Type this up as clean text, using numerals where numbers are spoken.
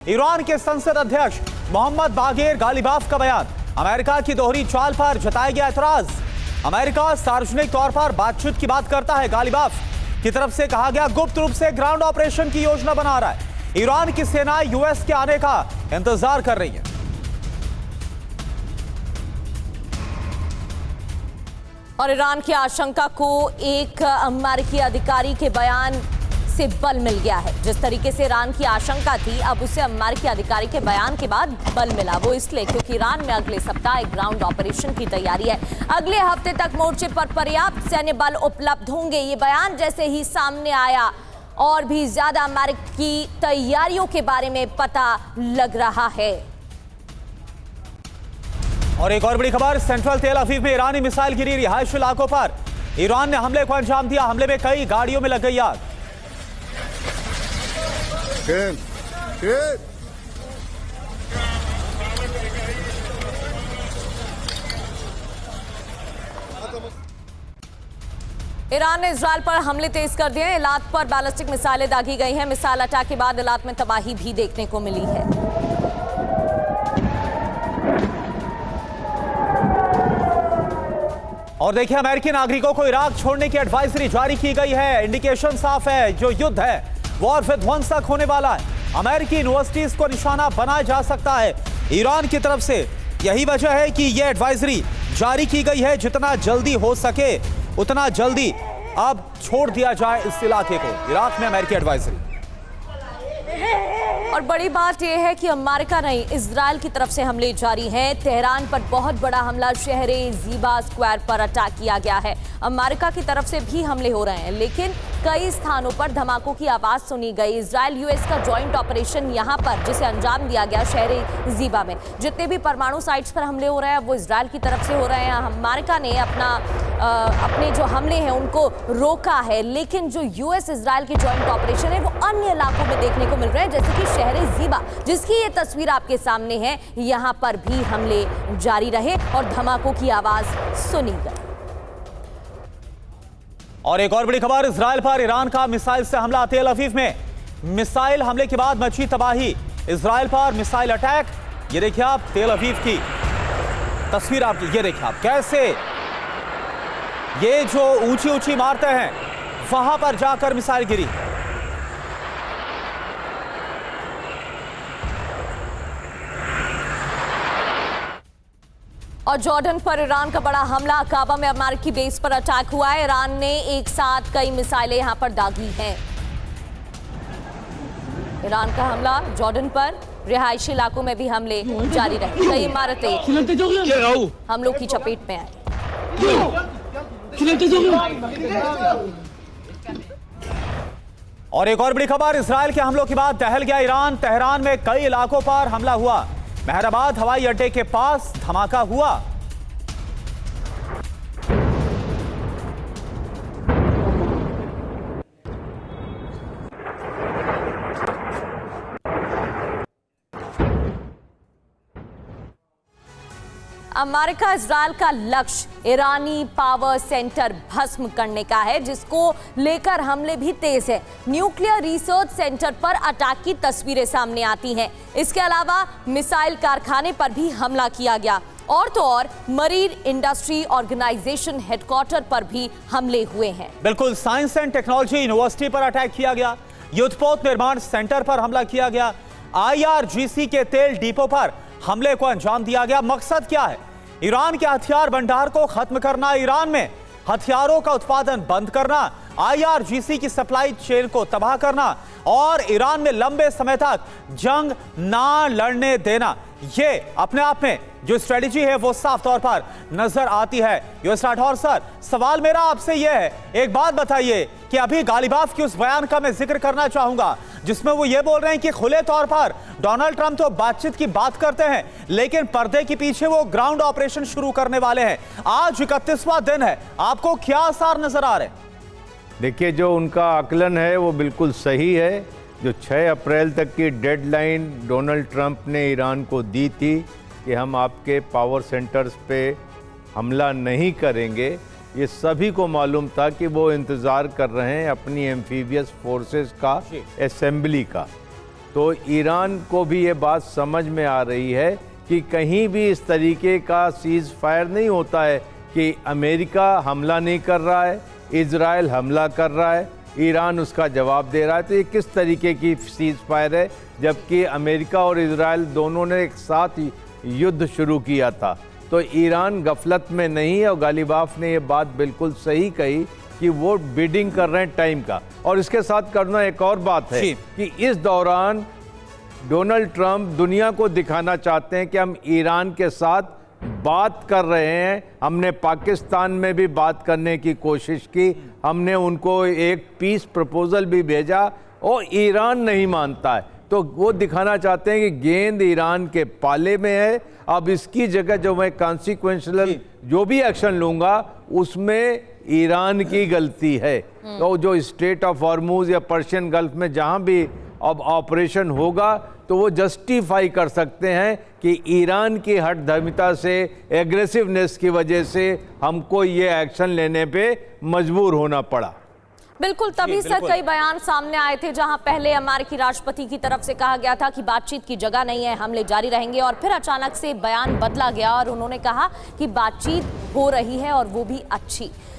Iran के संसद अध्यक्ष मोहम्मद बागेर गालिबाफ का बयान। अमेरिका की दोहरी चाल पर जताया गया एतराज। अमेरिका सार्वजनिक तौर पर बातचीत की बात करता है। गालिबाफ की तरफ से कहा गया गुप्त रूप से ग्राउंड ऑपरेशन की योजना बना रहा है। ईरान की सेना यूएस के आने का इंतजार कर रही है। और ईरान की आशंका को एक अमेरिकी अधिकारी के बयान से बल मिल गया है। जिस तरीके से ईरान की आशंका थी, अब उसे अमेरिकी अधिकारी के बयान के बाद बल मिला। वो इसलिए क्योंकि ईरान में अगले सप्ताह एक ग्राउंड ऑपरेशन की तैयारी है। अगले हफ्ते तक मोर्चे पर पर्याप्त सैन्य बल उपलब्ध होंगे। ये बयान जैसे ही सामने आया और भी ज्यादा अमेरिकी तैयारियों के बारे में पता लग रहा है। और एक और बड़ी खबर, सेंट्रल तेल अवीव में ईरानी मिसाइल गिरी। रिहायशी इलाकों पर ईरान ने हमले को अंजाम दिया। हमले में कई गाड़ियों में लग गई आग। ईरान ने इजरायल पर हमले तेज कर दिए। इलाक पर बैलिस्टिक मिसाइलें दागी गई हैं। मिसाइल अटैक के बाद इलाक में तबाही भी देखने को मिली है। और देखिए, अमेरिकी नागरिकों को इराक छोड़ने की एडवाइजरी जारी की गई है। इंडिकेशन साफ है, जो युद्ध है वॉर विध्वंसक होने वाला है। अमेरिकी यूनिवर्सिटीज को निशाना बनाया जा सकता है ईरान की तरफ से। यही वजह है कि यह एडवाइजरी जारी की गई है। जितना जल्दी हो सके उतना जल्दी अब छोड़ दिया जाए इस इलाके को। इराक में अमेरिकी एडवाइजरी। और बड़ी बात यह है कि अमेरिका नहीं, इजरायल की तरफ से हमले जारी हैं। तेहरान पर बहुत बड़ा हमला, शहर ज़ीबा स्क्वायर पर अटैक किया गया है। अमेरिका की तरफ से भी हमले हो रहे हैं, लेकिन कई स्थानों पर धमाकों की आवाज सुनी गई। इजरायल यूएस का जॉइंट ऑपरेशन यहां पर जिसे अंजाम दिया गया शहर ज़ीबा में। जितने भी परमाणु साइट्स पर हमले हो रहे हैं वो इजरायल की तरफ से हो रहे हैं। अमेरिका ने अपने जो हमले हैं उनको रोका है, लेकिन जो यूएस इजरायल के जॉइंट ऑपरेशन है वो अन्य इलाकों में देखने को मिल रहे हैं, जैसे कि शहर ज़ीबा, जिसकी ये तस्वीर आपके सामने है। यहां पर भी हमले जारी रहे और धमाकों की आवाज सुनी गई। और एक और बड़ी खबर, इजरायल पर ईरान का मिसाइल से हमला। तेल अवीव में मिसाइल हमले के बाद मची तबाही। इजरायल पर मिसाइल अटैक। ये देखिए आप तेल अवीव की तस्वीर आपकी। ये देखिए आप कैसे ये जो ऊंची ऊंची इमारतें हैं वहां पर जाकर मिसाइल गिरी। और जॉर्डन पर ईरान का बड़ा हमला। काबा में अमेरिकी बेस पर अटैक हुआ है। ईरान ने एक साथ कई मिसाइलें यहां पर दागी हैं। ईरान का हमला जॉर्डन पर, रिहायशी इलाकों में भी हमले जारी रहे। कई इमारतें हमलों की चपेट में आई। और एक और बड़ी खबर, इजरायल के हमलों के बाद दहल गया ईरान। तेहरान में कई इलाकों पर हमला हुआ। मेहराबाद हवाई अड्डे के पास धमाका हुआ। अमेरिका इजरायल का लक्ष्य ईरानी पावर सेंटर भस्म करने का है, जिसको लेकर हमले भी तेज है। न्यूक्लियर रिसर्च सेंटर पर अटैक की तस्वीरें सामने आती हैं। इसके अलावा मिसाइल कारखाने पर भी हमला किया गया। और तो और मरीन इंडस्ट्री ऑर्गेनाइजेशन हेडक्वार्टर पर भी हमले हुए हैं। बिल्कुल, साइंस एंड टेक्नोलॉजी यूनिवर्सिटी पर अटैक किया गया। युद्धपोत निर्माण सेंटर पर हमला किया गया। IRGC के तेल डिपो पर हमले को अंजाम दिया गया। मकसद क्या है? ईरान के हथियार भंडार को खत्म करना, ईरान में हथियारों का उत्पादन बंद करना, IRGC की सप्लाई चेन को तबाह करना और ईरान में लंबे समय तक जंग ना लड़ने देना। ये अपने आप में जो स्ट्रेटेजी है वो साफ तौर पर नजर आती है। यूएस राठौर सर, सवाल मेरा आपसे यह है, एक बात बताइए कि अभी गालिबाफ की उस बयान का मैं जिक्र करना चाहूंगा जिसमें वो ये बोल रहे हैं कि खुले तौर पर डोनाल्ड ट्रंप तो बातचीत की बात करते हैं, लेकिन पर्दे के पीछे वो ग्राउंड ऑपरेशन शुरू करने वाले हैं। आज 31वां दिन है, आपको क्या आसार नजर आ रहे हैं? देखिए, जो उनका आकलन है वो बिल्कुल सही है। जो 6 अप्रैल तक की डेडलाइन डोनाल्ड ट्रंप ने ईरान को दी थी कि हम आपके पावर सेंटर्स पे हमला नहीं करेंगे, ये सभी को मालूम था कि वो इंतज़ार कर रहे हैं अपनी एम्फीबियस फोर्सेस का असेंबली का। तो ईरान को भी ये बात समझ में आ रही है कि कहीं भी इस तरीके का सीज़ फायर नहीं होता है कि अमेरिका हमला नहीं कर रहा है, इजराइल हमला कर रहा है, ईरान उसका जवाब दे रहा है। तो ये किस तरीके की सीज़ फायर है, जबकि अमेरिका और इजराइल दोनों ने एक साथ युद्ध शुरू किया था। तो ईरान गफलत में नहीं है और गालिबाफ ने ये बात बिल्कुल सही कही कि वो बिडिंग कर रहे हैं टाइम का। और इसके साथ करना एक और बात है कि इस दौरान डोनाल्ड ट्रंप दुनिया को दिखाना चाहते हैं कि हम ईरान के साथ बात कर रहे हैं। हमने पाकिस्तान में भी बात करने की कोशिश की, हमने उनको एक पीस प्रपोजल भी भेजा और ईरान नहीं मानता है। तो वो दिखाना चाहते हैं कि गेंद ईरान के पाले में है। अब इसकी जगह जो मैं कॉन्सिक्वेंशियल जो भी एक्शन लूंगा उसमें ईरान की गलती है। तो जो स्ट्रेट ऑफ हॉर्मुज या पर्शियन गल्फ में जहां भी अब ऑपरेशन होगा तो वो जस्टिफाई कर सकते हैं कि ईरान की हठधर्मिता से, एग्रेसिवनेस की वजह से हमको ये एक्शन लेने पे मजबूर होना पड़ा। बिल्कुल, तभी से कई बयान सामने आए थे जहां पहले अमेरिकी राष्ट्रपति की तरफ से कहा गया था कि बातचीत की जगह नहीं है, हमले जारी रहेंगे, और फिर अचानक से बयान बदला गया और उन्होंने कहा कि बातचीत हो रही है और वो भी अच्छी।